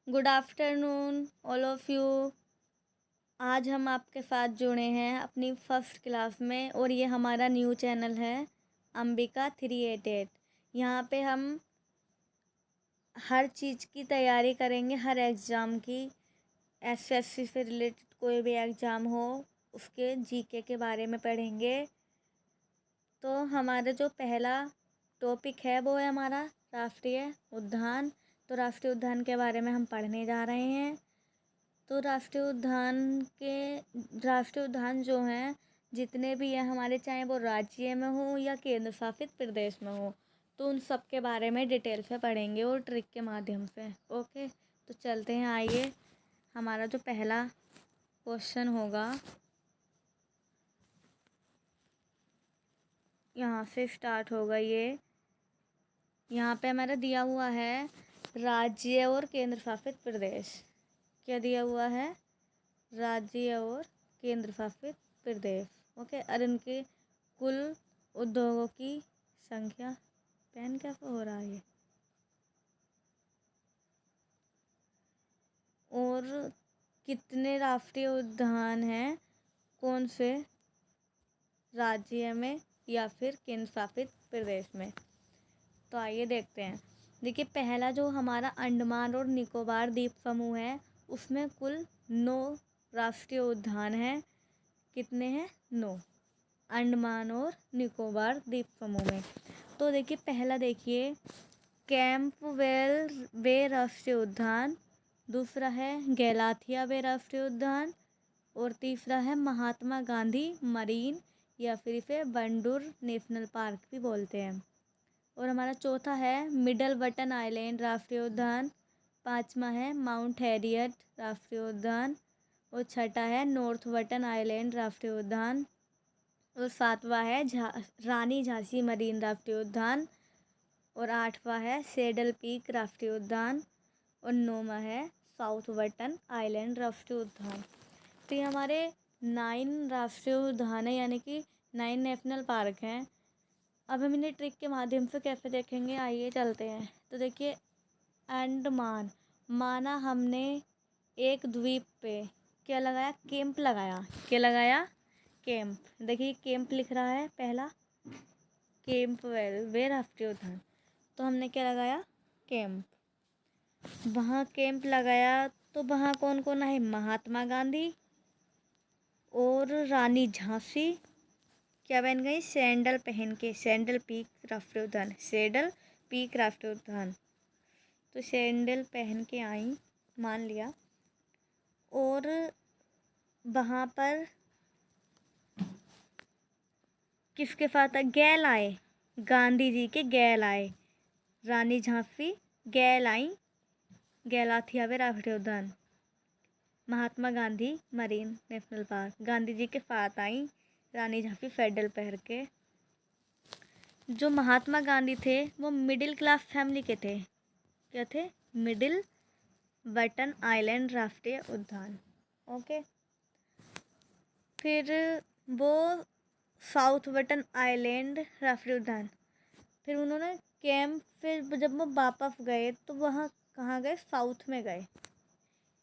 Good afternoon all of you. आज हम आपके साथ जुड़े हैं अपनी फर्स्ट क्लास में और ये हमारा न्यू चैनल है अंबिका 388। यहाँ पे हम हर चीज़ की तैयारी करेंगे, हर एग्ज़ाम की। एसएससी से रिलेटेड कोई भी एग्ज़ाम हो उसके जीके के बारे में पढ़ेंगे। तो हमारा जो पहला टॉपिक है वो है हमारा राष्ट्रीय उद्यान। तो राष्ट्रीय उद्यान के बारे में हम पढ़ने जा रहे हैं। तो राष्ट्रीय उद्यान जो हैं जितने भी हैं हमारे, चाहे वो राज्य में हो या केंद्र शासित प्रदेश में हो, तो उन सब के बारे में डिटेल से पढ़ेंगे और ट्रिक के माध्यम से। ओके, तो चलते हैं। आइए, हमारा जो पहला क्वेश्चन होगा यहाँ से स्टार्ट होगा। ये यहाँ पे हमारा दिया हुआ है राज्य और केंद्र शासित प्रदेश। क्या दिया हुआ है? राज्य और केंद्र शासित प्रदेश। ओके, और उनके कुल उद्योगों की संख्या। पेन कैसे हो रहा है? और कितने राष्ट्रीय उद्यान हैं कौन से राज्य में या फिर केंद्र शासित प्रदेश में? तो आइए देखते हैं। देखिए, पहला जो हमारा अंडमान और निकोबार द्वीप समूह है उसमें कुल 9 राष्ट्रीय उद्यान हैं। कितने हैं? 9 अंडमान और निकोबार द्वीप समूह में। तो देखिए, पहला देखिए कैंपबेल बे राष्ट्रीय उद्यान, दूसरा है गैलाथिया बे राष्ट्रीय उद्यान और तीसरा है महात्मा गांधी मरीन या फिर इसे बंडूर नेशनल पार्क भी बोलते हैं। और हमारा चौथा है मिडल बटन आइलैंड राष्ट्रीय उद्यान, पांचवा है माउंट हैरियट राष्ट्रीय उद्यान और छठा है नॉर्थ बटन आइलैंड राष्ट्रीय उद्यान और सातवां है रानी झांसी मरीन राष्ट्रीय उद्यान और आठवां है सेडल पीक राष्ट्रीय उद्यान और नौवां है साउथ बटन आइलैंड राष्ट्रीय उद्यान। तो ये हमारे 9 राष्ट्रीय उद्यान है, यानी कि 9 नेशनल पार्क हैं। अब हम इन्हें ट्रिक के माध्यम से कैसे देखेंगे, आइए चलते हैं। तो देखिए, अंडमान माना हमने एक द्वीप पे क्या लगाया? कैंप लगाया। क्या लगाया? कैंप। देखिए, कैंप लिख रहा है पहला, कैंप वे राष्ट्रीय उद्यान। तो हमने क्या लगाया? कैंप। वहाँ कैंप लगाया तो वहाँ कौन कौन है? महात्मा गांधी और रानी झांसी क्या बन गई? सैंडल पहन के। सैंडल पीक राष्ट्रीय उद्यान, सैडल पीक राष्ट्रीय उद्यान। तो सैंडल पहन के आई, मान लिया। और वहाँ पर किसके साथ आए? गैल आए, गांधी जी के गैल आए। रानी झांसी गैल आई गैलाथिया वे राष्ट्रीय उद्यान। Mahatma Gandhi marine national park, Gandhi ji के साथ आई रानी झांसी सैंडल पहन के। जो महात्मा गांधी थे वो मिडिल क्लास फैमिली के थे। क्या थे? मिडिल बटन आइलैंड राष्ट्रीय उद्यान। ओके, फिर वो साउथ बटन आइलैंड राष्ट्रीय उद्यान। फिर उन्होंने कैंप, फिर जब वो वापस गए तो वहाँ कहाँ गए? साउथ में गए,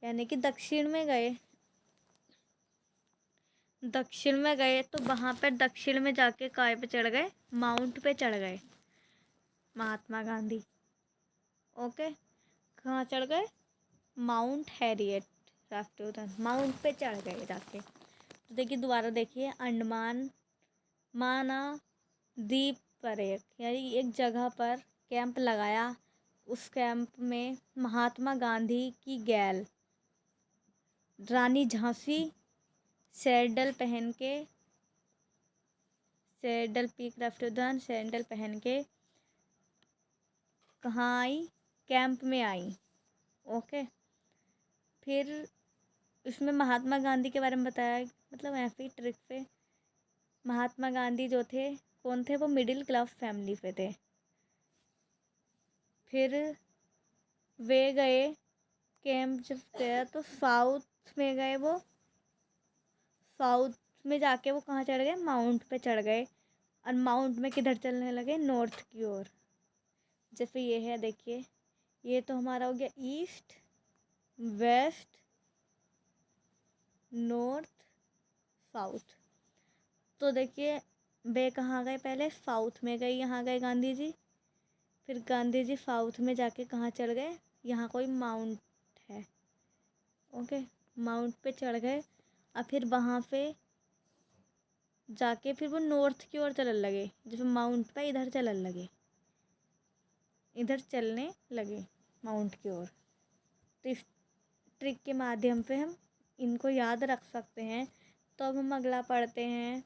यानी कि दक्षिण में गए। दक्षिण में गए तो वहाँ पर दक्षिण में जाके काय पे चढ़ गए? माउंट पे चढ़ गए महात्मा गांधी। ओके, कहाँ चढ़ गए? माउंट हैरियट राष्ट्रीय उद्यान, माउंट पे चढ़ गए जाके। तो देखिए, दोबारा देखिए, अंडमान माना द्वीप पर यानी एक जगह पर कैंप लगाया। उस कैंप में महात्मा गांधी की गैल रानी झांसी सैंडल पहन के, सैंडल पीक राष्ट्रीय उद्यान सैंडल पहन के कहाँ आई? कैंप में आई। ओके, फिर इसमें महात्मा गांधी के बारे में बताया, मतलब ऐसे ही ट्रिक से। महात्मा गांधी जो थे कौन थे? वो मिडिल क्लास फैमिली से थे। फिर वे गए कैंप, जब गया तो साउथ में गए। वो साउथ में जाके वो कहाँ चढ़ गए? माउंट पे चढ़ गए। और माउंट में किधर चलने लगे? नॉर्थ की ओर। जैसे ये है, देखिए, ये तो हमारा हो गया ईस्ट वेस्ट, नॉर्थ, साउथ। तो देखिए वे कहाँ गए, पहले साउथ में गए, यहाँ गए गांधी जी। फिर गांधी जी साउथ में जाके कहाँ चढ़ गए, यहाँ कोई माउंट है, ओके, माउंट पे चढ़ गए। और फिर वहाँ पे जाके फिर वो नॉर्थ की ओर चलने लगे, जैसे माउंट पे इधर चलने लगे, इधर चलने लगे माउंट की ओर। तो इस ट्रिक के माध्यम से हम इनको याद रख सकते हैं। तो अब हम अगला पढ़ते हैं।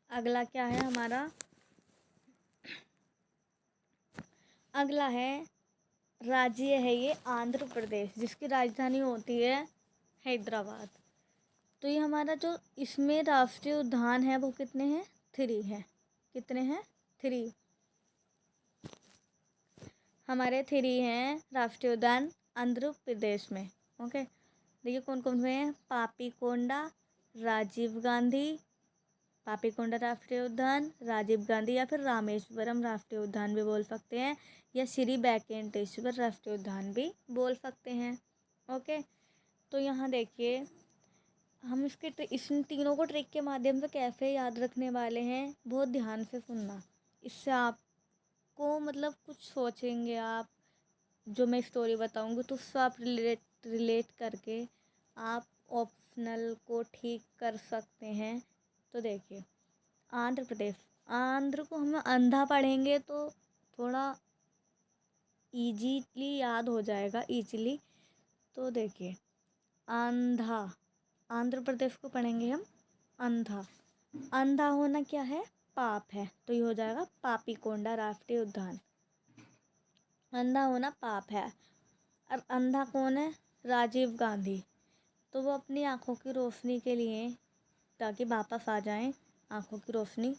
अगला क्या है हमारा, अगला है राज्य है ये आंध्र प्रदेश, जिसकी राजधानी होती है हैदराबाद। तो ये हमारा जो इसमें राष्ट्रीय उद्यान है वो कितने हैं, 3 हैं। कितने हैं, 3। हमारे 3 हैं राष्ट्रीय उद्यान आंध्र प्रदेश में, ओके। देखिए कौन कौन से हैं, पापीकोंडा, राजीव गांधी, पापीकोंडा राष्ट्रीय उद्यान, राजीव गांधी, या फिर रामेश्वरम राष्ट्रीय उद्यान भी बोल सकते हैं, या श्री वेंकटेश्वर राष्ट्रीय उद्यान भी बोल सकते हैं, ओके। तो यहाँ देखिए हम इन तीनों को ट्रिक के माध्यम से कैसे याद रखने वाले हैं, बहुत ध्यान से सुनना। इससे आपको मतलब कुछ सोचेंगे आप, जो मैं स्टोरी बताऊंगी तो उससे आप रिलेट करके आप ऑप्शनल को ठीक कर सकते हैं। तो देखिए आंध्र प्रदेश, आंध्र को हम अंधा पढ़ेंगे तो थोड़ा इजीली याद हो जाएगा, इजीली। तो देखिए आंधा, आंध्र प्रदेश को पढ़ेंगे हम अंधा। अंधा होना क्या है, पाप है, तो ये हो जाएगा पापीकोंडा राष्ट्रीय उद्यान। अंधा होना पाप है। और अंधा कौन है, राजीव गांधी। तो वो अपनी आँखों की रोशनी के लिए, ताकि वापस आ जाएं आँखों की रोशनी,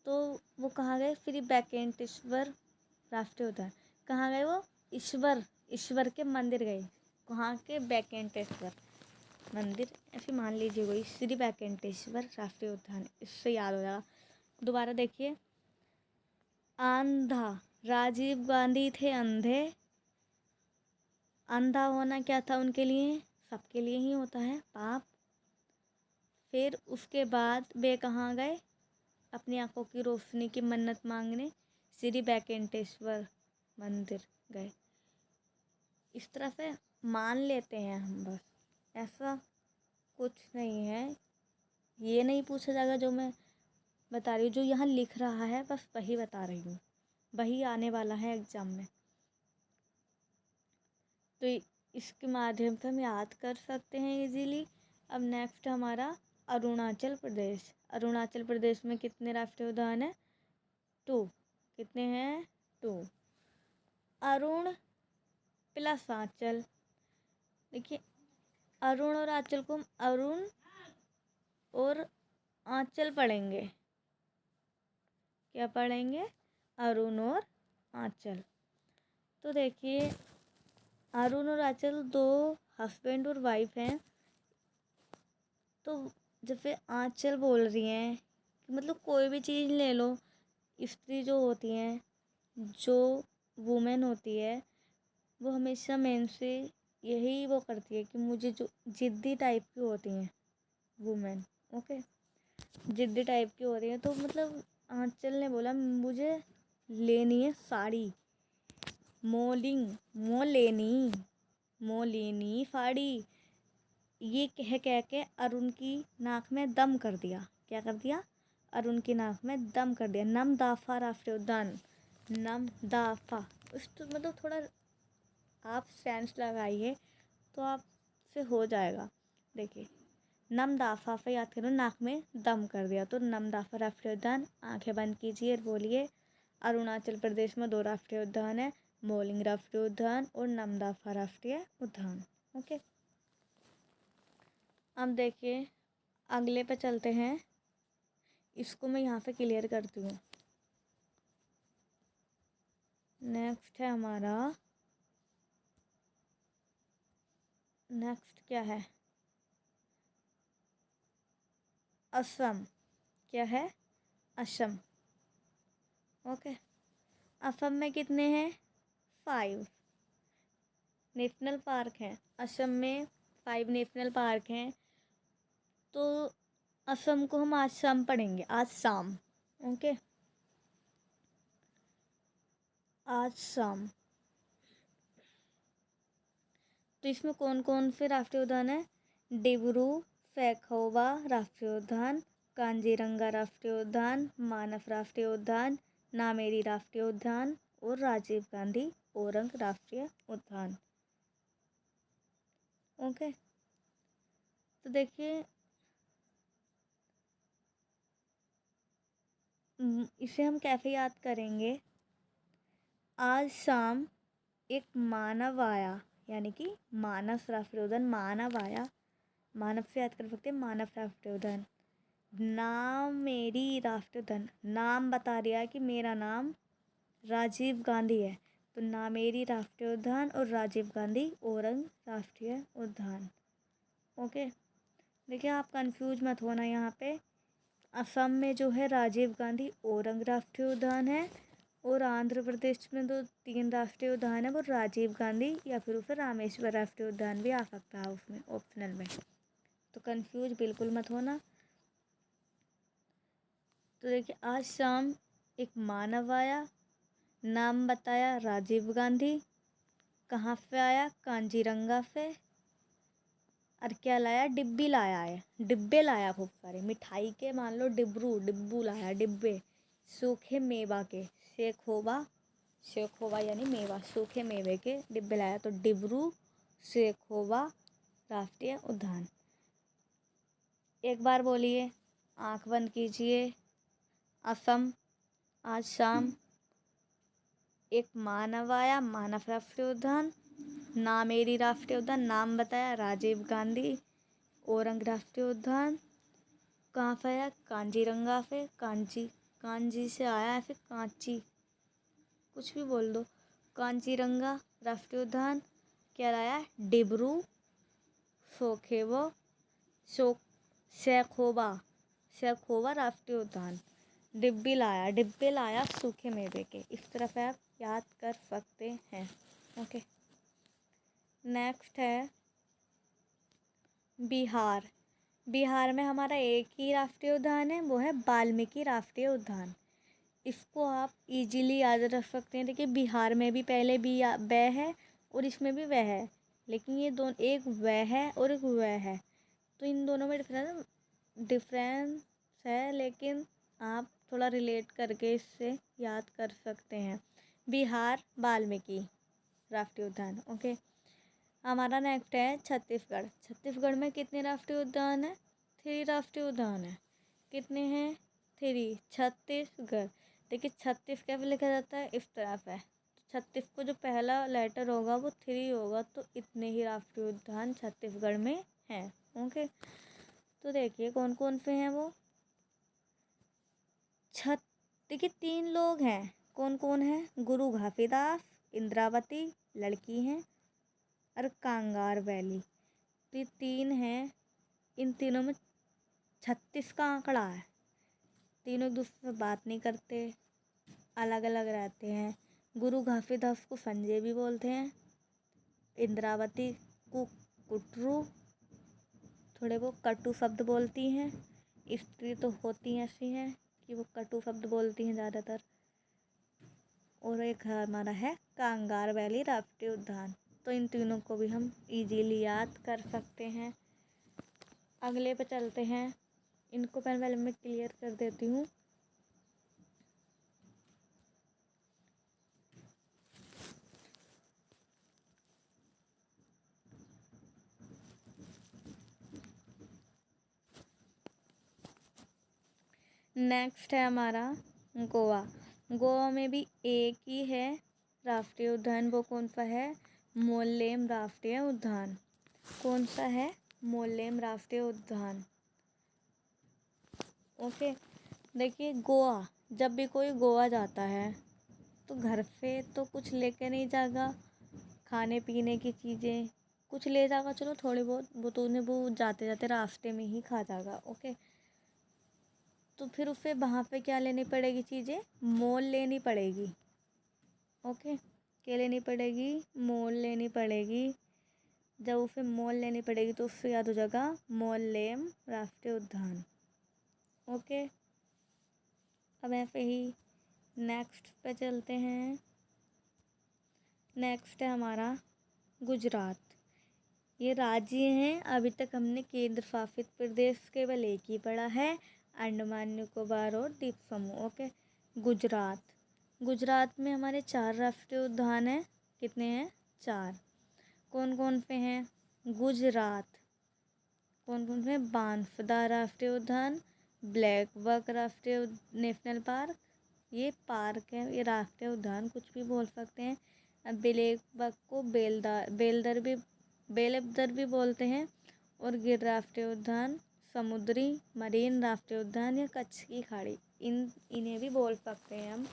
तो वो कहाँ गए, श्री वेंकटेश्वर राष्ट्रीय उद्यान। कहाँ गए वो, ईश्वर के मंदिर गए। कहाँ के, वेंकटेश्वर मंदिर, ऐसे मान लीजिए वही श्री वेंकटेश्वर राष्ट्रीय उद्यान, इससे याद हो जाएगा। दोबारा देखिए, अंधा, राजीव गांधी थे अंधे। अंधा होना क्या था उनके लिए, सबके लिए ही होता है, पाप। फिर उसके बाद वे कहाँ गए, अपनी आंखों की रोशनी की मन्नत मांगने श्री वेंकटेश्वर मंदिर गए। इस तरह से मान लेते हैं हम, बस ऐसा कुछ नहीं है। ये नहीं पूछा जाएगा जो मैं बता रही हूँ, जो यहाँ लिख रहा है बस वही बता रही हूँ, वही आने वाला है एग्ज़ाम में। तो इसके माध्यम से हम याद कर सकते हैं इजीली। अब नेक्स्ट हमारा अरुणाचल प्रदेश। अरुणाचल प्रदेश में कितने राष्ट्रीय उद्यान हैं, 2। कितने हैं, 2। अरुण प्लस आंचल। देखिए अरुण और आंचल को हम अरुण और आंचल पढ़ेंगे। क्या पढ़ेंगे, अरुण और आंचल। तो देखिए अरुण और आंचल 2 हस्बैंड और वाइफ हैं। तो जैसे आंचल बोल रही हैं, मतलब कोई भी चीज़ ले लो, स्त्री जो होती हैं, जो वुमेन होती है, वो हमेशा मेन से यही वो करती है कि मुझे, जो जिद्दी टाइप की होती हैं वुमेन, ओके, जिद्दी टाइप की हो रही है। तो मतलब आंचल ने बोला मुझे लेनी है साड़ी, मोलेनी साड़ी। ये कह के अरुण की नाक में दम कर दिया। क्या कर दिया, अरुण की नाक में दम कर दिया। नमदाफा राष्ट्रीय उद्यान, नमदाफा, उस तो मतलब थोड़ा आप सेंस लगाइए तो आपसे हो जाएगा। देखिए नमदाफा पे याद करो, नाक में दम कर दिया, तो नमदाफा राष्ट्रीय उद्यान। आंखें बंद कीजिए और बोलिए, अरुणाचल प्रदेश में 2 राष्ट्रीय उद्यान है, मोलिंग राष्ट्रीय उद्यान और नमदाफा राष्ट्रीय उद्यान, ओके। अब देखिए अगले पे चलते हैं। इसको मैं यहाँ पे क्लियर करती हूँ। नेक्स्ट है हमारा, नेक्स्ट क्या है, असम। क्या है, असम, ओके। असम में कितने हैं, 5। नेशनल पार्क हैं। असम में 5 नेशनल पार्क हैं। तो असम को हम आज शाम पढ़ेंगे, आज शाम। ओके, आज शाम। तो इसमें कौन कौन से राष्ट्रीय उद्यान है? डिब्रू सैखोवा राष्ट्रीय उद्यान, कांजीरंगा राष्ट्रीय उद्यान, मानस राष्ट्रीय उद्यान, नामेरी राष्ट्रीय उद्यान और राजीव गांधी ओरंग राष्ट्रीय उद्यान। ओके, तो देखिए इसे हम कैसे याद करेंगे? आज शाम एक मानव आया, यानी कि मानस राष्ट्रीय उद्यान मानव आया। मानव से याद कर सकते हैं, मानव राष्ट्रीय उद्यान। नाम मेरी राष्ट्रीय उद्यान, नाम बता रहा है कि मेरा नाम राजीव गांधी है, तो नामेरी राष्ट्रीय उद्यान और राजीव गांधी ओरंग राष्ट्रीय उद्यान। ओके, देखिए आप कंफ्यूज मत होना यहाँ पे। असम में जो है राजीव गांधी ओरंग राष्ट्रीय उद्यान है, और आंध्र प्रदेश में 3 राष्ट्रीय उद्यान है, वो राजीव गांधी या फिर उसे रामेश्वर राष्ट्रीय उद्यान भी आ सकता है उसमें ऑप्शनल में। तो कंफ्यूज बिल्कुल मत होना। तो देखिए आज शाम एक मानव आया, नाम बताया राजीव गांधी, कहाँ से आया? कांजीरंगा से। और क्या लाया? डिब्बी लाया है, डिब्बे लाया खूब सारे मिठाई के, मान लो डिब्बू लाया, डिब्बे। सूखे मेवा के, शेखोवा यानी मेवा, सूखे मेवे के डिब्बे लाया, तो डिब्रू शेखोवा राष्ट्रीय उद्यान। एक बार बोलिए, आंख बंद कीजिए। असम, आज शाम एक मानव आया, मानव राष्ट्रीय उद्यान। नामेरी राष्ट्रीय उद्यान, नाम बताया राजीव गांधी ओरंग राष्ट्रीय उद्यान। कहाँ से आया? कांजीरंगा से, कांजी से आया है, फिर कांची, कुछ भी बोल दो। कांजीरंगा राष्ट्रीय उद्यान। क्या लाया? डिब्रू शेखोवा राष्ट्रीय उद्यान। डिब्बे लाया सूखे मेवे के। इस तरह से आप याद कर सकते हैं। ओके, नेक्स्ट है बिहार। बिहार में हमारा एक ही राष्ट्रीय उद्यान है, वो है वाल्मीकि राष्ट्रीय उद्यान। इसको आप इजीली याद रख सकते हैं। देखिए बिहार में भी पहले भी वह है और इसमें भी वह है, लेकिन ये दोनों, एक वह है और एक वह है, तो इन दोनों में डिफरेंस है, लेकिन आप थोड़ा रिलेट करके इससे याद कर सकते हैं। बिहार वाल्मीकि राष्ट्रीय उद्यान। ओके, हमारा नेक्स्ट है छत्तीसगढ़। छत्तीसगढ़ में कितने राष्ट्रीय उद्यान है? 3 राष्ट्रीय उद्यान है। कितने हैं? 3। छत्तीसगढ़। देखिए 36 कैसे लिखा जाता है? इस तरह से। 36 को जो पहला लेटर होगा वो 3 होगा, तो इतने ही राष्ट्रीय उद्यान छत्तीसगढ़ में हैं। ओके, तो देखिए कौन कौन से हैं वो। देखिए 3 लोग हैं। कौन कौन है? गुरु घासीदास, इंद्रावती लड़की हैं, और कांगार वैली। तो ये 3 हैं। इन तीनों में 36 का आंकड़ा है। तीनों एक दूसरे से बात नहीं करते, अलग अलग रहते हैं। गुरु घासीदास को संजय भी बोलते हैं, इंद्रावती को कुटरू, थोड़े वो कटु शब्द बोलती हैं। स्त्री तो होती ऐसी हैं कि वो कटु शब्द बोलती हैं ज़्यादातर। और एक हमारा है कांगार वैली राष्ट्रीय उद्यान। तो इन तीनों को भी हम इजीली याद कर सकते हैं। अगले पे चलते हैं। इनको पहले मैं क्लियर कर देती हूँ। नेक्स्ट है हमारा गोवा। गोवा में भी एक ही है राष्ट्रीय उद्यान। वो कौन सा है? मोल्लेम राष्ट्रीय उद्यान। कौन सा है? मोल्लेम राष्ट्रीय उद्यान। ओके, देखिए गोवा, जब भी कोई गोवा जाता है तो घर से तो कुछ लेके नहीं जाएगा, खाने पीने की चीज़ें कुछ ले जाएगा, चलो थोड़ी बहुत वो तो उन्हें वो जाते जाते रास्ते में ही खा जाएगा। ओके, तो फिर उसे वहाँ पे क्या लेनी पड़ेगी? चीज़ें मोल लेनी पड़ेगी। ओके, क्या लेनी पड़ेगी? मोल लेनी पड़ेगी। जब उसे मोल लेनी पड़ेगी तो उससे याद हो जाएगा मोल्लेम राष्ट्रीय उद्यान। ओके, अब ऐसे ही नेक्स्ट पे चलते हैं। नेक्स्ट है हमारा गुजरात। ये राज्य हैं। अभी तक हमने केंद्र शासित प्रदेश केवल एक ही पढ़ा है, अंडमान निकोबार और द्वीप समूह। ओके, गुजरात। गुजरात में हमारे 4 राष्ट्रीय उद्यान हैं। कितने हैं? 4। कौन कौन से हैं? गुजरात कौन कौन से हैं? बांसदा राष्ट्रीय उद्यान, ब्लैक बक राष्ट्रीय नेशनल पार्क, ये पार्क है, ये राष्ट्रीय उद्यान कुछ भी बोल सकते हैं। अब ब्लैक बक को बेलदर भी बोलते हैं। और गिर राष्ट्रीय उद्यान, समुद्री मरीन राष्ट्रीय उद्यान या कच्छ की खाड़ी, इन्हें भी बोल सकते हैं हम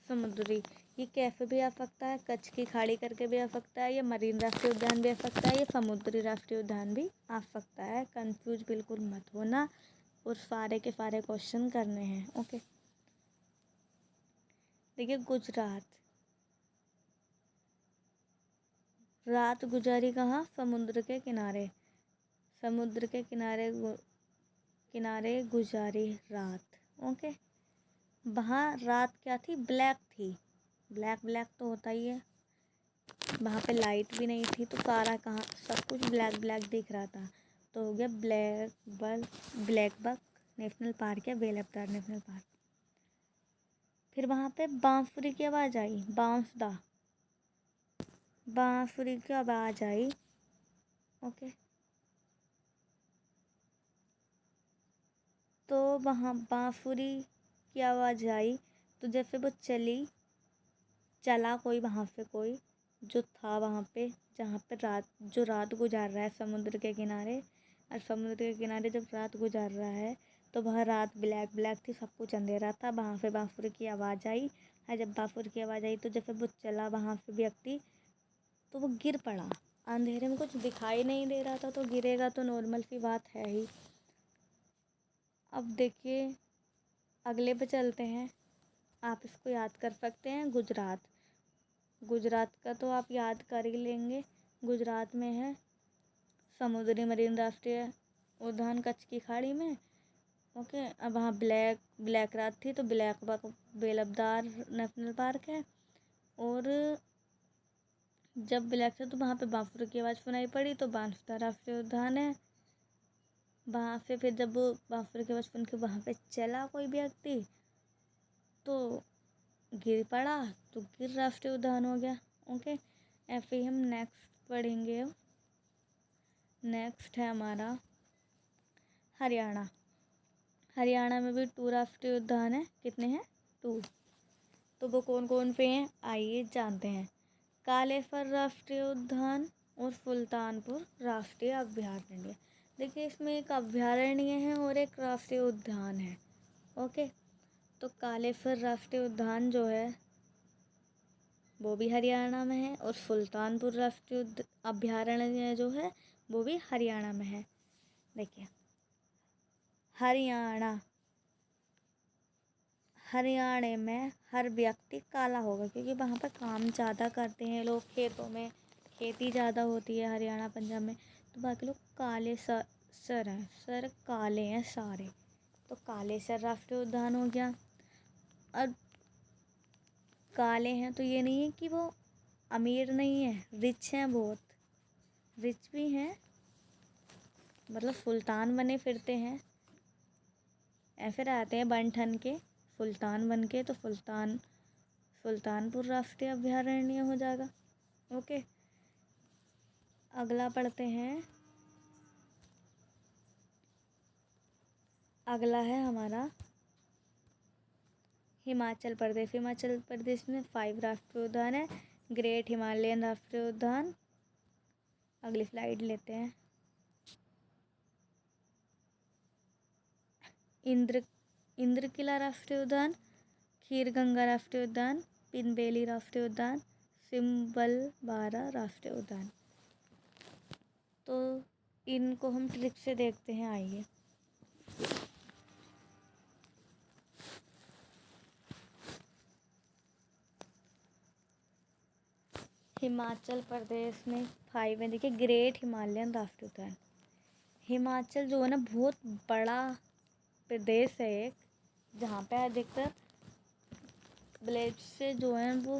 समुद्री। ये कैसे भी आ सकता है, कच्छ की खाड़ी करके भी आ सकता है, या मरीन राष्ट्रीय उद्यान भी आ सकता है, या समुद्री राष्ट्रीय उद्यान भी आ सकता है। कंफ्यूज बिल्कुल मत होना, और सारे के सारे क्वेश्चन करने हैं। ओके, देखिए गुजरात। रात गुजारी कहाँ? समुद्र के किनारे। समुद्र के किनारे गुजारी रात। ओके, वहाँ रात क्या थी? ब्लैक थी। ब्लैक ब्लैक तो होता ही है। वहाँ पे लाइट भी नहीं थी, तो सारा कहाँ सब कुछ ब्लैक ब्लैक दिख रहा था। तो हो गया ब्लैक बक नेशनल पार्क या वेलवदार नेशनल पार्क। फिर वहाँ पे बांसुरी की आवाज़ आई। बांसुरी की आवाज़ आई। ओके, तो वहाँ बांसुरी की आवाज़ आई, तो जैसे वो चला कोई वहाँ पे, कोई जो था वहाँ पे, जहाँ पे रात गुजार रहा है समुद्र के किनारे। और समुद्र के किनारे जब रात गुजार रहा है तो वह रात ब्लैक ब्लैक थी, सब कुछ अंधेरा था। वहाँ से बांसुरी की आवाज़ आई। और जब बांसुरी की आवाज़ आई तो जैसे वो चला वहाँ से व्यक्ति, तो वो गिर पड़ा। अंधेरे में कुछ दिखाई नहीं दे रहा था, तो गिरेगा तो नॉर्मल सी बात है ही। अब देखिए अगले पे चलते हैं। आप इसको याद कर सकते हैं, गुजरात का तो आप याद कर ही लेंगे। गुजरात में है समुद्री मरीन राष्ट्रीय उद्यान कच्छ की खाड़ी में। ओके, अब वहाँ ब्लैक रात थी, तो ब्लैक बक वेलवदार नेशनल पार्क है। और जब ब्लैक था तो वहाँ पे बांसुरी की आवाज़ सुनाई पड़ी, तो बांसुरा राष्ट्रीय उद्यान है। वहाँ से फिर जब बांसुरी की आवाज़ सुन के वहाँ पे चला कोई व्यक्ति, तो गिर पड़ा, तो गिर राष्ट्रीय उद्यान हो गया। ओके, ऐसे ही हम नेक्स्ट पढ़ेंगे। नेक्स्ट है हमारा हरियाणा। हरियाणा में भी 2 राष्ट्रीय उद्यान है। कितने हैं? 2। तो वो कौन कौन से हैं? आइए जानते हैं। कालेसर राष्ट्रीय उद्यान और सुल्तानपुर राष्ट्रीय अभयारण्य। देखिए इसमें एक अभयारण्य है और एक राष्ट्रीय उद्यान है। ओके, तो कालेसर राष्ट्रीय उद्यान जो है वो भी हरियाणा में है, और सुल्तानपुर राष्ट्रीय अभयारण्य जो है वो भी हरियाणा में है। देखिए हरियाणा में हर व्यक्ति काला होगा, क्योंकि वहाँ पर काम ज़्यादा करते हैं लोग, खेतों में खेती ज़्यादा होती है हरियाणा पंजाब में, तो बाकी लोग काले सर हैं, सर काले हैं सारे। तो काले सर राष्ट्रीय उद्यान हो गया। और काले हैं तो ये नहीं है कि वो अमीर नहीं है, रिच हैं, बहुत रिच भी हैं, मतलब सुल्तान बने फिरते हैं, ऐसे रहते हैं बन ठन के सुल्तान बन के। तो सुल्तानपुर राष्ट्रीय अभयारण्य हो जाएगा। ओके, अगला पढ़ते हैं। अगला है हमारा हिमाचल प्रदेश। हिमाचल प्रदेश में 5 राष्ट्रीय उद्यान है। ग्रेट हिमालयन राष्ट्रीय उद्यान। अगली स्लाइड लेते हैं। इंद्र किला राष्ट्रीय उद्यान, खीर गंगा राष्ट्रीय उद्यान, पिनबेली राष्ट्रीय उद्यान, सिम्बलबारा राष्ट्रीय उद्यान। तो इनको हम ट्रिक से देखते हैं। आइए हिमाचल प्रदेश में 5 है। देखिए ग्रेट हिमालयन राष्ट्रीय उद्यान। हिमाचल जो है ना बहुत बड़ा प्रदेश है एक, जहाँ पे अधिकतर विलेज से जो है वो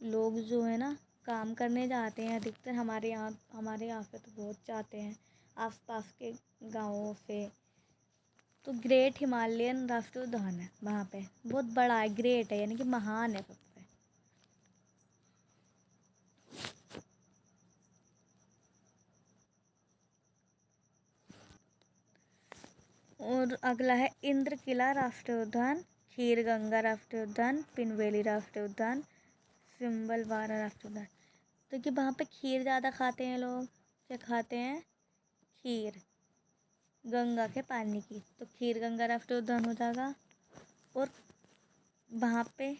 लोग जो है ना काम करने जाते हैं। अधिकतर हमारे यहाँ पे तो बहुत जाते हैं आसपास के गाँवों से। तो ग्रेट हिमालयन राष्ट्रीय उद्यान है वहाँ पे, बहुत बड़ा है, ग्रेट है यानी कि महान है सबसे। और अगला है इंद्र किला राष्ट्रीय उद्यान, खीर गंगा राष्ट्रीय उद्यान, पिनवेली राष्ट्रीय उद्यान, सिम्बलवारा राष्ट्रीय उद्यान। तो कि वहाँ पे खीर ज़्यादा खाते हैं लोग, क्या खाते हैं, खीर गंगा के पानी की, तो खीर गंगा राष्ट्रीय उद्यान हो जाएगा। और वहाँ पे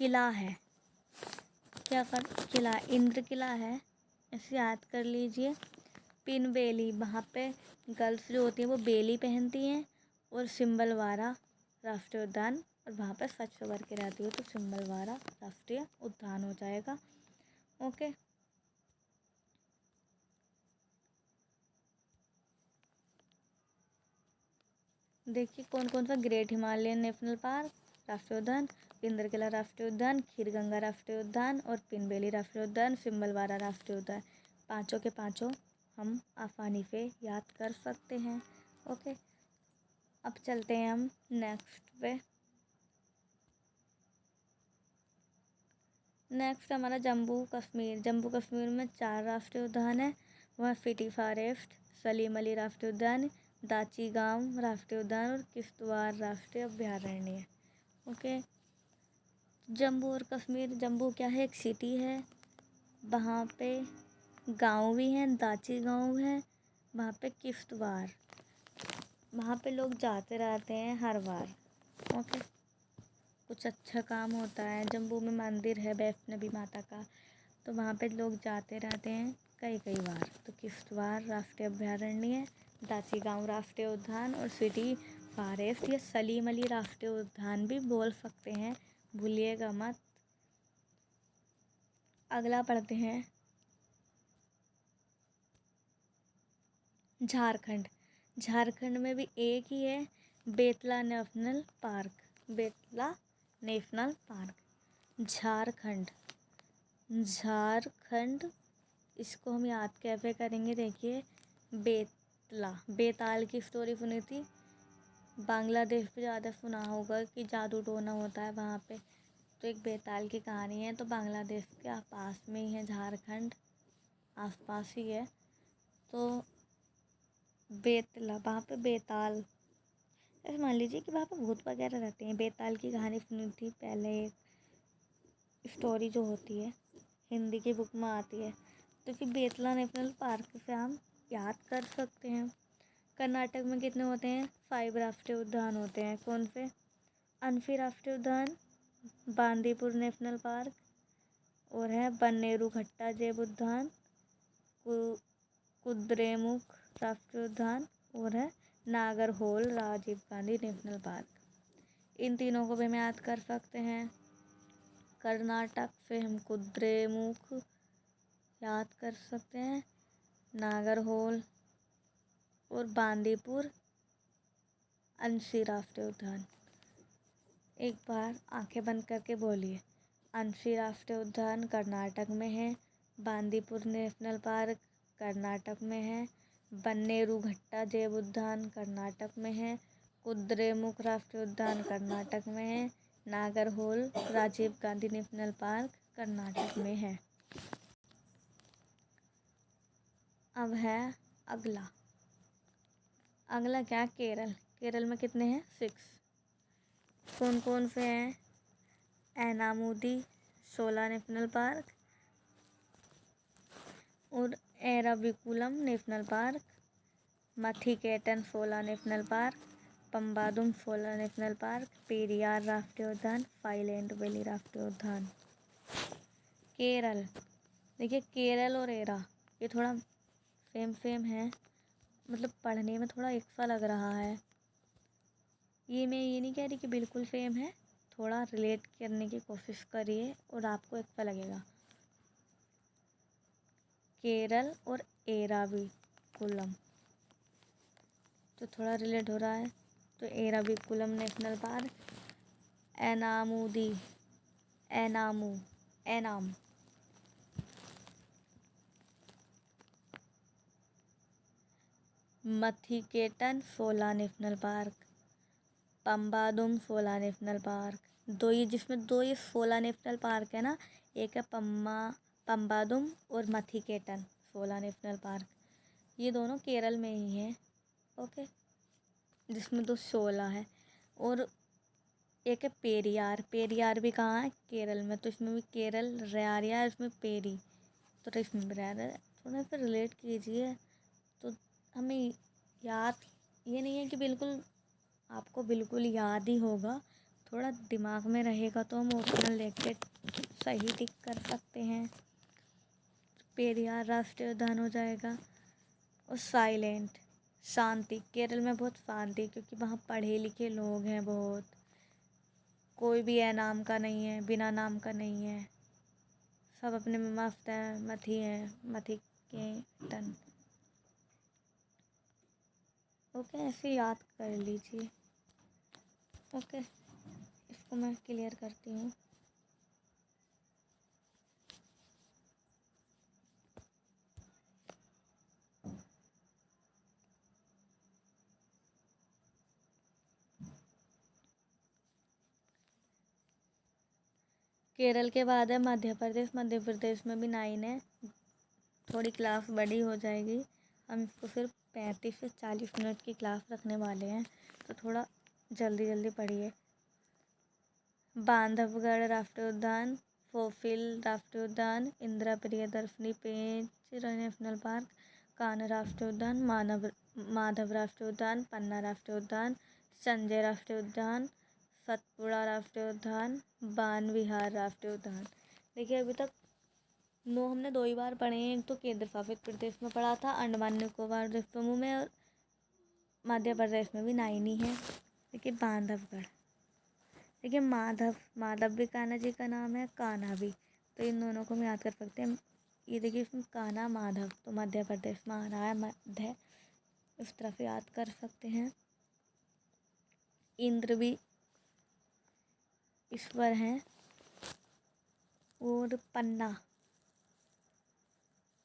किला है, क्या कर किला, इंद्र किला है, इसे याद कर लीजिए। पिनवेली, वहाँ पे गर्ल्स जो होती हैं वो बेली पहनती हैं। और सिम्बलवारा राष्ट्रीय उद्यान, और वहाँ पे स्वच्छ होकर के रहती है, तो सिम्बलवारा राष्ट्रीय उद्यान हो जाएगा। ओके, देखिए कौन कौन सा ग्रेट हिमालयन नेशनल पार्क राष्ट्रीय उद्यान, इंद्र किला राष्ट्रीय उद्यान, खीर गंगा राष्ट्रीय उद्यान और पिनवेली राष्ट्रीय उद्यान, सिम्बलवारा राष्ट्रीय उद्यान। पाँचों के पाँचों हम आसानी से याद कर सकते हैं। ओके, अब चलते हैं हम नेक्स्ट पे। नेक्स्ट हमारा जम्मू कश्मीर। जम्मू कश्मीर में 4 राष्ट्रीय उद्यान है। वह सिटी फॉरेस्ट, सलीम अली राष्ट्रीय उद्यान, दाची गांव राष्ट्रीय उद्यान और किश्तवाड़ राष्ट्रीय अभयारण्य है। ओके, जम्मू और कश्मीर, जम्मू क्या है, एक सिटी है, वहाँ पे गांव भी हैं, दाची गांव है, वहाँ पे किश्तवाड़, वहाँ पे लोग जाते रहते हैं हर बार। ओके, कुछ अच्छा काम होता है। जम्मू में मंदिर है वैष्णवी माता का, तो वहाँ पे लोग जाते रहते हैं कई कई बार। तो किश्तवाड़ राष्ट्रीय अभयारण्य है, दाची गांव राष्ट्रीय उद्यान और सिटी फॉरेस्ट या सलीम अली राष्ट्रीय उद्यान भी बोल सकते हैं, भूलिएगा मत। अगला पढ़ते हैं झारखंड। झारखंड में भी एक ही है, Betla national park, Betla national park. Jharkhand, Jharkhand, इसको हम याद कैसे करेंगे, देखिए बेतला, बेताल की स्टोरी सुनी थी, बांग्लादेश पे ज़्यादा सुना होगा कि जादू टोना होता है वहाँ पे, तो एक बेताल की कहानी है। तो बांग्लादेश के पास में ही है झारखंड, आसपास ही है। तो बेतला, वहाँ पे बेताल, ऐसे मान लीजिए कि वहाँ पे भूत वगैरह रहते हैं। बेताल की कहानी सुनी थी पहले, एक स्टोरी जो होती है हिंदी की बुक में आती है। तो फिर बेतला नेशनल पार्क से हम याद कर सकते हैं। कर्नाटक में कितने होते हैं, 5 राष्ट्रीय उद्यान होते हैं। कौन से, अनफी राष्ट्रीय उद्यान, बांदीपुर नेशनल पार्क, और है बन्नेरू घट्टा जैव उद्यान, कुद्रेमुख राष्ट्रीय उद्यान, और है नागरहोल राजीव गांधी नेशनल पार्क। इन तीनों को भी हम याद कर सकते हैं। कर्नाटक से हम कुद्रेमुख याद कर सकते हैं, नागरहोल और बांदीपुर अंशी राष्ट्रीय उद्यान। एक बार आंखें बंद करके बोलिए, अंशी राष्ट्रीय उद्यान कर्नाटक में है, बांदीपुर नेशनल पार्क कर्नाटक में है, बन्नेरू घट्टा जैव उद्यान कर्नाटक में है, कुद्रेमुख राष्ट्रीय उद्यान कर्नाटक में है, नागरहोल राजीव गांधी नेशनल पार्क कर्नाटक में है। अब है अगला, अगला क्या, केरल। केरल में कितने हैं, 6। कौन कौन से हैं, एनामुदी शोला नेशनल पार्क और एराविकुलम नेशनल पार्क, मथिकेटन शोला नेशनल पार्क, पम्बादुम शोला नेशनल पार्क, पेरियार राष्ट्रीय उद्यान, साइलेंट वैली राष्ट्रीय उद्यान। केरल, देखिए केरल और एरा ये थोड़ा सेम है, मतलब पढ़ने में थोड़ा एक सा लग रहा है। ये मैं ये नहीं कह रही कि बिल्कुल सेम है, थोड़ा रिलेट करने की कोशिश करिए और आपको एक पता लगेगा। केरल और एराविकुलम तो थोड़ा रिलेट हो रहा है। तो एराविकुलम नेशनल पार्क, एनाम मथिकेटन शोला नेशनल पार्क, पम्बादुम शोला नेशनल पार्क। जिसमें दो ये शोला नेशनल पार्क है ना, एक है पम्बादुम और मथिकेटन शोला नेशनल पार्क। ये दोनों केरल में ही है। ओके, जिसमें दो शोला है। और एक है पेरियार भी कहाँ है? केरल में। तो इसमें भी केरल रैयारिया, इसमें पेरी, तो इसमें भी रैयारिया। थोड़ा फिर रिलेट कीजिए तो हमें याद, ये नहीं है कि बिल्कुल आपको बिल्कुल याद ही होगा, थोड़ा दिमाग में रहेगा तो हम ऑप्शनल देख के सही टिक कर सकते हैं। पेरियार राष्ट्रीय उद्यान हो जाएगा। और साइलेंट, शांति, केरल में बहुत शांति, क्योंकि वहाँ पढ़े लिखे लोग हैं बहुत। कोई भी है नाम का नहीं है, बिना नाम का नहीं है, सब अपने में मस्त हैं, मथी के टन। ओके, ऐसे याद कर लीजिए। ओके, इसको मैं क्लियर करती हूँ। केरल के बाद है मध्य प्रदेश में भी 9 है। थोड़ी क्लास बड़ी हो जाएगी, हम इसको सिर्फ 35 से 40 मिनट की क्लास रखने वाले हैं, तो थोड़ा जल्दी जल्दी पढ़िए। बांधवगढ़ राष्ट्रीय उद्यान, फोफिल राष्ट्रीय उद्यान, इंदिरा प्रियदर्शनी पेंच नेशनल पार्क, कान्हा राष्ट्रीय उद्यान, माधव राष्ट्रीय उद्यान, पन्ना राष्ट्रीय उद्यान, संजय राष्ट्रीय उद्यान, सतपुड़ा राष्ट्रीय उद्यान, बान विहार राष्ट्रीय उद्यान। देखिए, अभी तक 9 हमने 2 ही बार पढ़े हैं। एक तो केंद्र शासित प्रदेश में पढ़ा था, अंडमान निकोबार द्वीप समूह में, और मध्य प्रदेश में भी 9 ही है। देखिए बांधवगढ़, देखिए माधव भी कान्हा जी का नाम है, कान्हा भी, तो इन दोनों को हम याद कर सकते हैं। ये देखिए इसमें कान्हा माधव, तो मध्य प्रदेश में आ रहा है मध्य, इस तरफ याद कर सकते हैं। इंद्र भी ईश्वर हैं। और पन्ना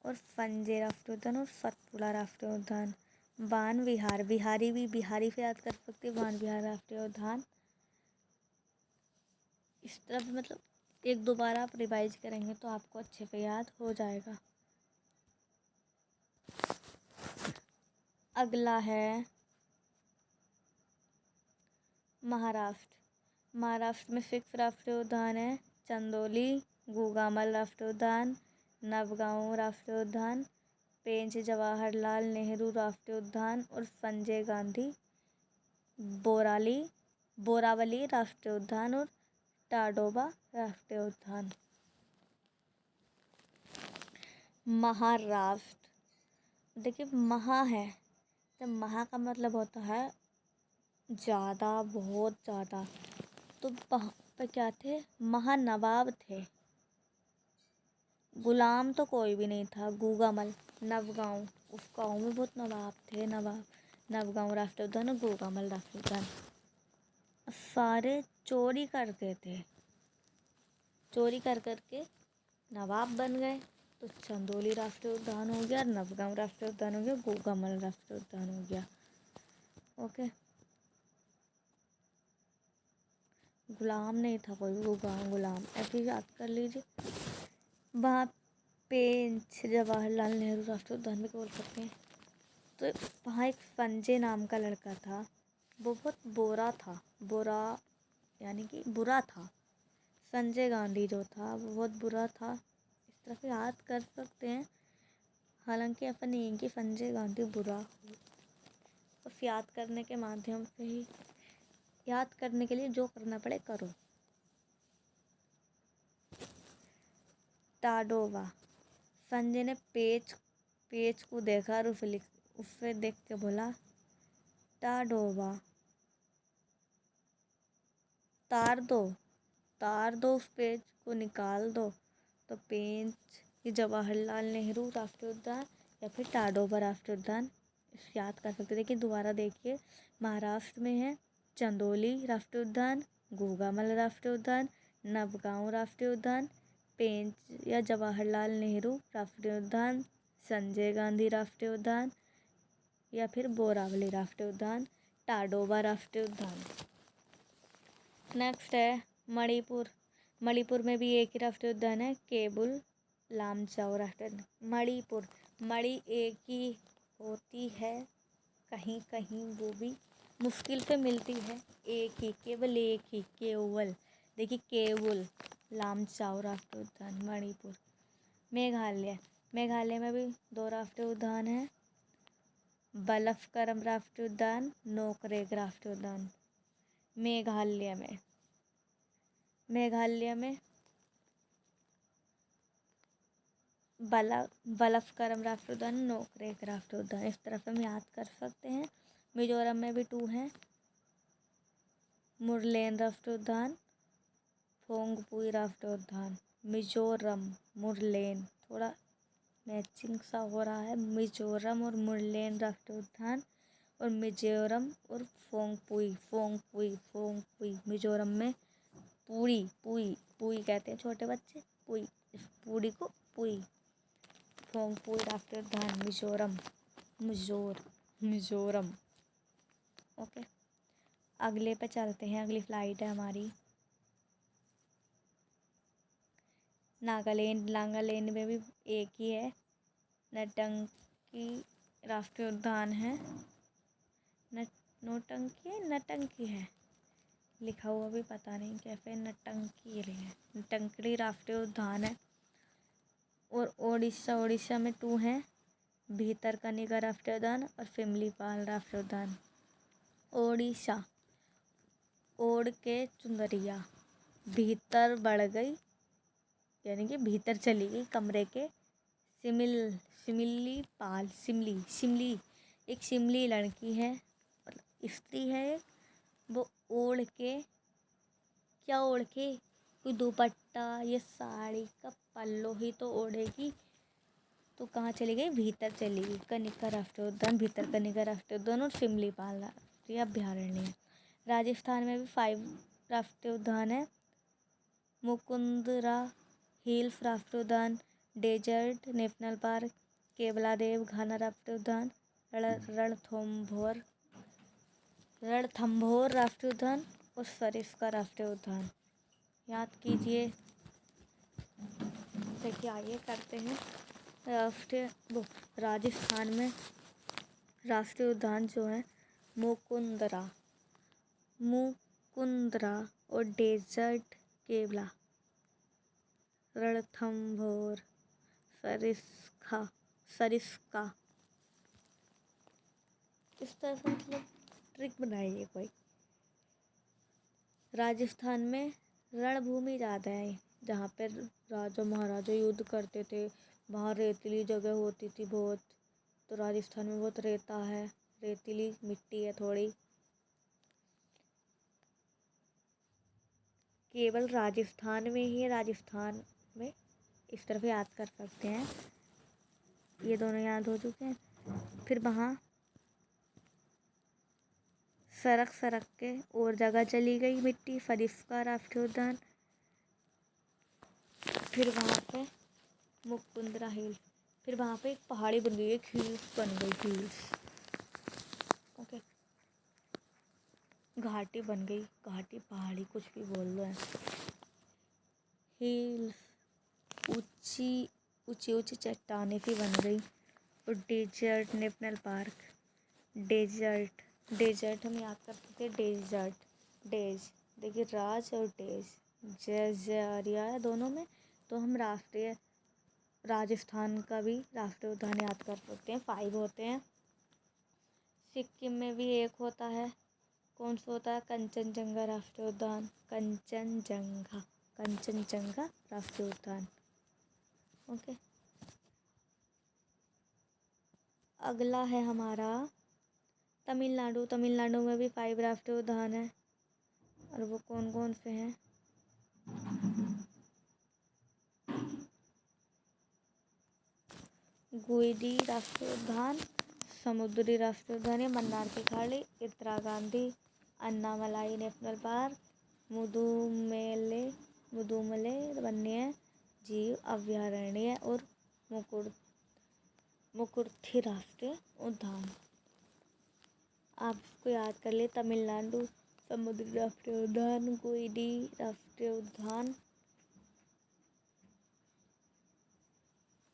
और संजय राष्ट्रीय उद्यान और सतपुड़ा राष्ट्रीय उद्यान। बान विहार, बिहारी से याद कर सकते हैं, बान विहार राष्ट्रीय उद्यान। इस तरह मतलब 1-2 बार आप रिवाइज करेंगे तो आपको अच्छे से याद हो जाएगा। अगला है महाराष्ट्र में 6 राष्ट्रीय उद्यान है। चंदोली, गुगामल राष्ट्रीय उद्यान, नवगांव राष्ट्रीय उद्यान, पेंच जवाहरलाल नेहरू राष्ट्रीय उद्यान और संजय गांधी बोरावली राष्ट्रीय उद्यान और टाडोबा राष्ट्रीय उद्यान। महाराष्ट्र, देखिए महा है, तो महा का मतलब होता है ज़्यादा, बहुत ज़्यादा। तो वहाँ पर क्या थे? महानवाब थे, गुलाम तो कोई भी नहीं था। गुगामल, नवगांव, उस गाँव में बहुत नवाब थे। नवगांव राष्ट्रीय उद्यान और गुगामल राष्ट्रीय उद्यान। सारे चोरी करते थे, चोरी कर करके नवाब बन गए। तो चंदोली राष्ट्रीय उद्यान हो गया, नवगांव राष्ट्रीय उद्यान हो गया, गुगामल राष्ट्रीय उद्यान हो गया। ओके, गुलाम नहीं था कोई, गुलाम, ऐसे ही याद कर लीजिए। वहाँ पेंच जवाहरलाल नेहरू राष्ट्रीय उद्यान भी बोल सकते हैं। तो वहाँ एक संजय नाम का लड़का था, वो बहुत बुरा यानी कि बुरा था। संजय गांधी जो था वो बहुत बुरा था, इस तरह से याद कर सकते हैं। हालांकि ऐसा नहीं है कि संजय गांधी बुरा हो, बस याद करने के माध्यम से ही, याद करने के लिए जो करना पड़े करो। टाडोबा, संजय ने पेच को देखा और उससे देख के बोला टाडोबा, तार दो, उतार दो, उस पेज को निकाल दो तो पेज ये जवाहरलाल नेहरू राष्ट्रीय उद्यान या फिर टाडोबा राष्ट्रीय उद्यान याद कर सकते। देखिए दोबारा देखिए, महाराष्ट्र में है चंदोली राष्ट्रीय उद्यान, गोगामल राष्ट्रीय उद्यान, नवगांव राष्ट्रीय उद्यान, पेंच या जवाहरलाल नेहरू राष्ट्रीय उद्यान, संजय गांधी राष्ट्रीय उद्यान या फिर बोरावली राष्ट्रीय उद्यान, टाडोबा राष्ट्रीय उद्यान। नेक्स्ट है मणिपुर। मणिपुर में भी एक ही राष्ट्रीय उद्यान है, केबुल लामजाओ राष्ट्रीय उद्यान। मणिपुर, मणि एक ही होती है, कहीं कहीं वो भी मुश्किल से मिलती है, एक ही, केवल एक ही, केवल। देखिए केवल लामजाओ राष्ट्रीय उद्यान मणिपुर। मेघालय, मेघालय में भी 2 राष्ट्रीय उद्यान हैं, बलफकरम राष्ट्रीय उद्यान, नोकरेक राष्ट्रीय उद्यान। मेघालय में बलफकरम राष्ट्रीय उद्यान, नोकरेक राष्ट्रीय उद्यान, इस तरफ हम याद कर सकते हैं। मिजोरम में भी 2 हैं, मुरलेन राष्ट्रीय उद्यान, फोंगपुई राष्ट्रीय उद्यान। मिजोरम, मुरलेन, थोड़ा मैचिंग सा हो रहा है, मिजोरम और मुरलेन राष्ट्रीय उद्यान, और मिजोरम और फोंगपुई। मिजोरम में पुई कहते हैं छोटे बच्चे, पुई, इस पूरी को पुई। फोंगपुई राष्ट्रीय उद्यान मिजोरम। ओके, अगले पे चलते हैं, अगली फ्लाइट है हमारी नागालैंड में भी एक ही है, नटंकी राष्ट्रीय उद्यान है। नटंकी है लिखा हुआ भी पता नहीं कैसे, नटंकी राष्ट्रीय उद्यान है। और उड़ीसा में 2 हैं, भीतरकनिका राष्ट्रीय उद्यान और सिमलीपाल राष्ट्रीय उद्यान। ओडिशा, ओढ़ के चुंदरिया, भीतर बढ़ गई यानी कि भीतर चली गई कमरे के, सिमली एक सिमली लड़की है, मतलब स्त्री है एक, वो ओढ़ के, क्या ओढ़ के, कोई दुपट्टा या साड़ी का पल्लो ही तो ओढ़ेगी, तो कहाँ चली गई, भीतर चली गई। कनिका राष्ट्रीय उद्यान, भीतरकनिका राष्ट्रीय उद्यान और सिमलीपाल राष्ट्रीय अभ्यारण्य। राजस्थान में भी 5 राष्ट्रीय उद्यान है, मुकुंदरा हिल्स राष्ट्रीय उद्यान, डेजर्ट नेशनल पार्क, केवलादेव घाना राष्ट्रीय उद्यान, रणथंभौर राष्ट्रीय उद्यान और सरिस्का राष्ट्रीय उद्यान। याद कीजिए। देखिए आइए करते हैं राजस्थान में राष्ट्रीय उद्यान जो है मुकुंदरा और डेजर्ट केवला, रणथंभौर, सरिस्का। इस तरह से मतलब ट्रिक बनाइए कोई। राजस्थान में रणभूमि ज़्यादा है, जहाँ पर राजा महाराजा युद्ध करते थे, वहाँ रेतीली जगह होती थी बहुत, तो राजस्थान में बहुत रेता है, रेतीली मिट्टी है थोड़ी। केवल राजस्थान में ही है, राजस्थान में इस तरफ याद कर सकते हैं, ये दोनों याद हो चुके हैं। फिर वहाँ सरक के और जगह चली गई मिट्टी, सरिस्का राष्ट्रीय उद्यान। फिर वहाँ पे मुकुंदरा हिल, फिर वहाँ पे एक पहाड़ी बन गई, एक हिल्स बन गई, हिल्स, ओके, घाटी बन गई, घाटी पहाड़ी कुछ भी बोल दो, हिल्स, ऊंची चट्टानें सी बन गई। और डेजर्ट नेशनल पार्क, डेजर्ट हम याद कर सकते हैं, डेज, देखिए राज और डेज है दोनों में, तो हम राजस्थान का भी राष्ट्रीय उद्यान याद कर सकते हैं, 5 होते हैं। सिक्किम में भी एक होता है, कौन सा होता है, कंचनजंगा राष्ट्रीय उद्यान, कंचनजंगा राष्ट्रीय उद्यान, ओके। अगला है हमारा तमिलनाडु में भी 5 राष्ट्रीय उद्यान है, और वो कौन कौन से हैं, गुइडी राष्ट्रीय उद्यान, समुद्री राष्ट्रीय उद्यान है मन्नार की खाड़ी, इंदिरा गांधी अन्नामलाई नेशनल पार्क, मुदुमले मुदुमले वन्य जीव अभयारण्य और मुकुर्थी राष्ट्रीय उद्यान। आप इसको याद कर लिए। तमिलनाडु समुद्री राष्ट्रीय उद्यान, गुइडी राष्ट्रीय उद्यान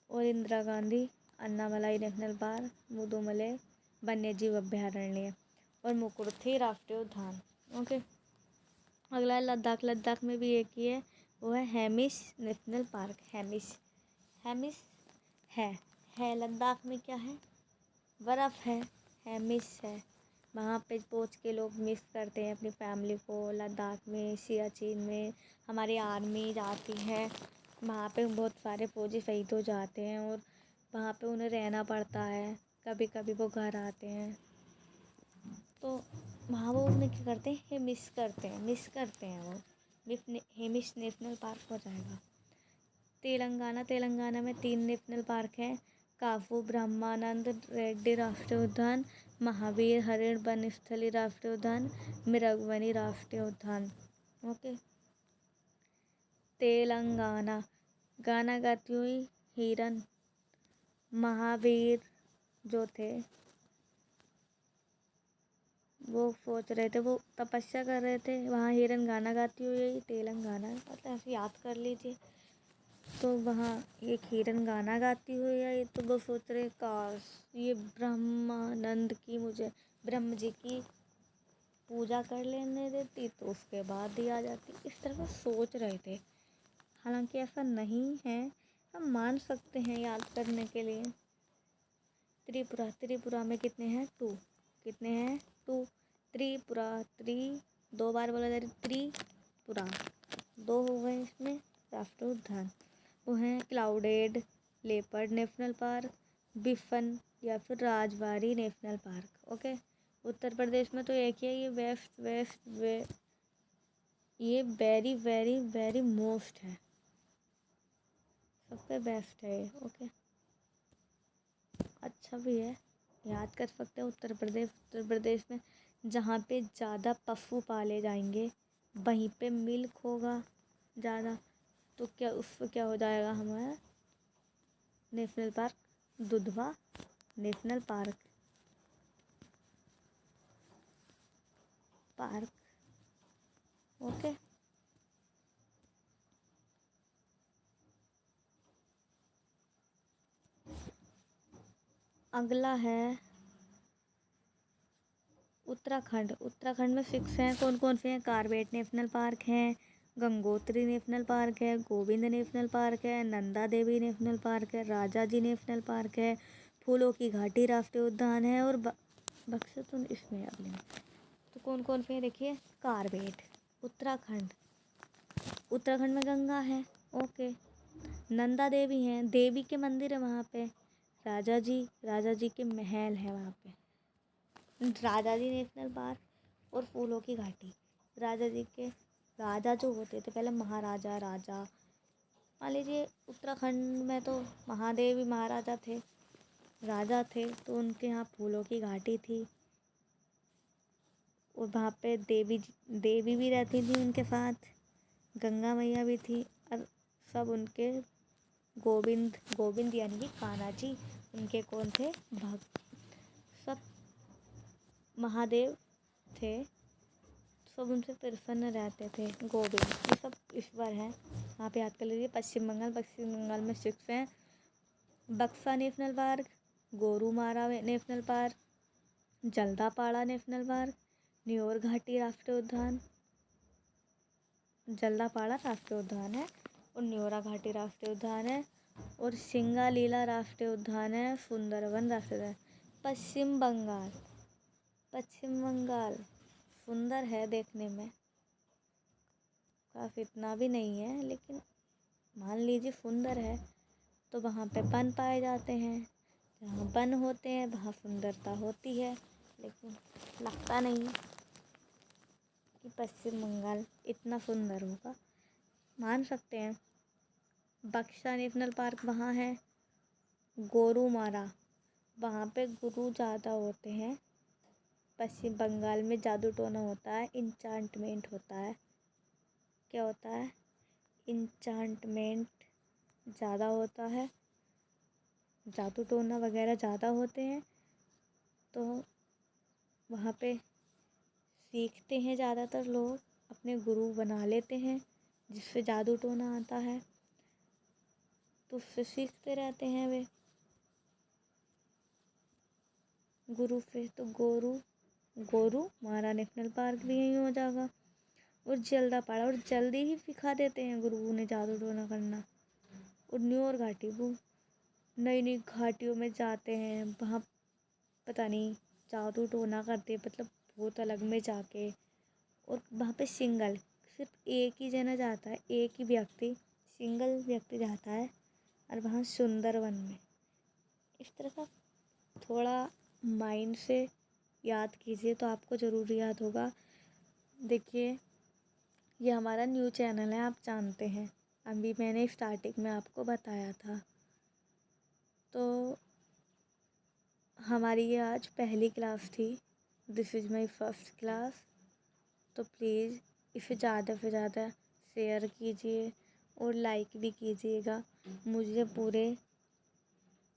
और इंदिरा गांधी अन्नामलाई नेशनल पार्क, मुदुमले वन्यजीव अभयारण्य और मुकुर्थी राष्ट्रीय उद्यान। ओके, अगला है लद्दाख। लद्दाख में भी एक ही है, वो है हेमिस नेशनल पार्क। हेमिस है लद्दाख में क्या है? बर्फ़ है, हेमिस है। वहाँ पे पहुँच के लोग मिस करते हैं अपनी फैमिली को। लद्दाख में सियाचिन में हमारी आर्मी जाती है, वहाँ पे बहुत सारे फौजी शहीद हो जाते हैं और वहाँ पे उन्हें रहना पड़ता है। कभी कभी वो घर आते हैं तो वहाँ वो उन्हें क्या करते हैं, मिस करते हैं वो। हेमिस नेशनल पार्क हो जाएगा। तेलंगाना में 3 नेशनल पार्क हैं, काफू ब्रह्मानंद रेड्डी राष्ट्रीय उद्यान, महावीर हरिण वनस्थली राष्ट्रीय उद्यान, मृगवनी राष्ट्रीय उद्यान। ओके, तेलंगाना गाना गाती हुई हिरन महावीर जो थे वो सोच रहे थे, वो तपस्या कर रहे थे, वहाँ हिरन गाना गाती हुई तेलंगाना, मतलब ऐसे याद कर लीजिए। तो वहाँ एक हिरन गाना गाती हुई है, तो वो सोच रहे काश ये ब्रह्मानंद की मुझे ब्रह्म जी की पूजा कर लेने देती तो उसके बाद ही आ जाती। इस तरह वो सोच रहे थे, हालांकि ऐसा नहीं है, हम मान सकते हैं याद करने के लिए। त्रिपुरा में कितने हैं? 2। कितने हैं? 2। त्रिपुरा 2 बार बोला जा रहा है, त्रिपुरा 2 हो गए इसमें राष्ट्रीय उद्यान। वो हैं क्लाउडेड लेपर्ड नेशनल पार्क, बिफन या फिर Rajbari national park. Okay, Uttar Pradesh में तो एक ही है, ये ये वेरी वेरी वेरी मोस्ट है, सबसे बेस्ट है ये। ओके, अच्छा भी है, याद कर सकते हैं। उत्तर प्रदेश में जहाँ पे ज़्यादा पशु पाले जाएंगे वहीं पे मिल्क होगा ज़्यादा, तो क्या हो जाएगा हमारा national park? Dudhwa national park. Okay, अगला है उत्तराखंड में 6 हैं। कौन कौन से हैं? कार्बेट नेशनल पार्क है, गंगोत्री नेशनल पार्क है, गोविंद नेशनल पार्क है, नंदा देवी नेशनल पार्क है, राजा जी नेशनल पार्क है, फूलों की घाटी राष्ट्रीय उद्यान है और बक्सरतुन इसमें अगले में। तो कौन कौन से हैं देखिए? कार्बेट उत्तराखंड में गंगा है। ओके, नंदा देवी हैं, देवी के मंदिर है वहाँ पे। राजा जी के महल है वहाँ पे। राजा जी नेशनल पार्क और फूलों की घाटी। राजा जो होते थे पहले महाराजा राजा, मान लीजिए उत्तराखंड में तो महादेव ही महाराजा थे, राजा थे, तो उनके यहाँ फूलों की घाटी थी और वहाँ पे देवी भी रहती थी उनके साथ, गंगा मैया भी थी और सब उनके गोविंद यानी कि कान्हा जी उनके कौन थे? भक्त। सब महादेव थे, सब उनसे प्रसन्न रहते थे। गोविंद ये सब ईश्वर हैं, आप याद कर लीजिए। पश्चिम बंगाल में 6 हैं। Buxa national park, Gorumara national park, Jaldapara national park, Neora घाटी राष्ट्रीय उद्यान, जल्दापाड़ा राष्ट्रीय उद्यान है और न्योरा घाटी राष्ट्रीय उद्यान है और सिंगालीला राष्ट्रीय उद्यान है, सुंदरवन राष्ट्रीय उद्यान। पश्चिम बंगाल सुंदर है देखने में, काफ़ी इतना भी नहीं है लेकिन मान लीजिए सुंदर है। तो वहाँ पे वन पाए जाते हैं, जहाँ वन होते हैं वहाँ सुंदरता होती है, लेकिन लगता नहीं कि पश्चिम बंगाल इतना सुंदर होगा। मान सकते हैं। बक्सा नेशनल पार्क वहाँ है। गोरुमारा, वहाँ पे गुरु ज़्यादा होते हैं। पश्चिम बंगाल में जादू टोना होता है, इंचांटमेंट होता है। क्या होता है? इंचांटमेंट ज़्यादा होता है, जादू टोना वगैरह ज़्यादा होते हैं, तो वहाँ पे सीखते हैं ज़्यादातर लोग, अपने गुरु बना लेते हैं जिससे जादू टोना आता है, तो उससे सीखते रहते हैं वे गुरु से। तो गोरुमारा नेशनल पार्क भी यहीं हो जाएगा। और जल्दापाड़ा, और जल्दी ही सिखा देते हैं गुरु उन्हें जादू टोना करना। और न्योर घाटी, वो नई नई घाटियों में जाते हैं, वहाँ पता नहीं जादू टोना करते, मतलब बहुत अलग में जाके। और वहाँ पे सिर्फ एक ही जना जाता है, एक ही व्यक्ति, सिंगल व्यक्ति जाता है, और वहाँ सुंदरवन में। इस तरह का थोड़ा माइंड से याद कीजिए तो आपको ज़रूर याद होगा। देखिए, ये हमारा न्यू चैनल है, आप जानते हैं, अभी मैंने स्टार्टिंग में आपको बताया था। तो हमारी ये आज पहली क्लास थी, this is my first class. तो प्लीज़ इसे ज़्यादा से ज़्यादा शेयर कीजिए और लाइक भी कीजिएगा। मुझे पूरे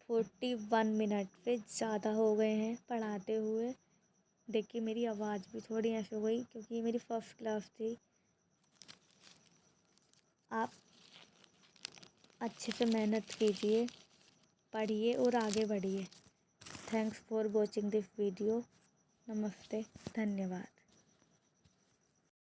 41 मिनट से ज़्यादा हो गए हैं पढ़ाते हुए। देखिए, मेरी आवाज़ भी थोड़ी ऐसे हो गई क्योंकि ये मेरी फर्स्ट क्लास थी। आप अच्छे से मेहनत कीजिए, पढ़िए और आगे बढ़िए। Thanks for watching this video. नमस्ते, धन्यवाद।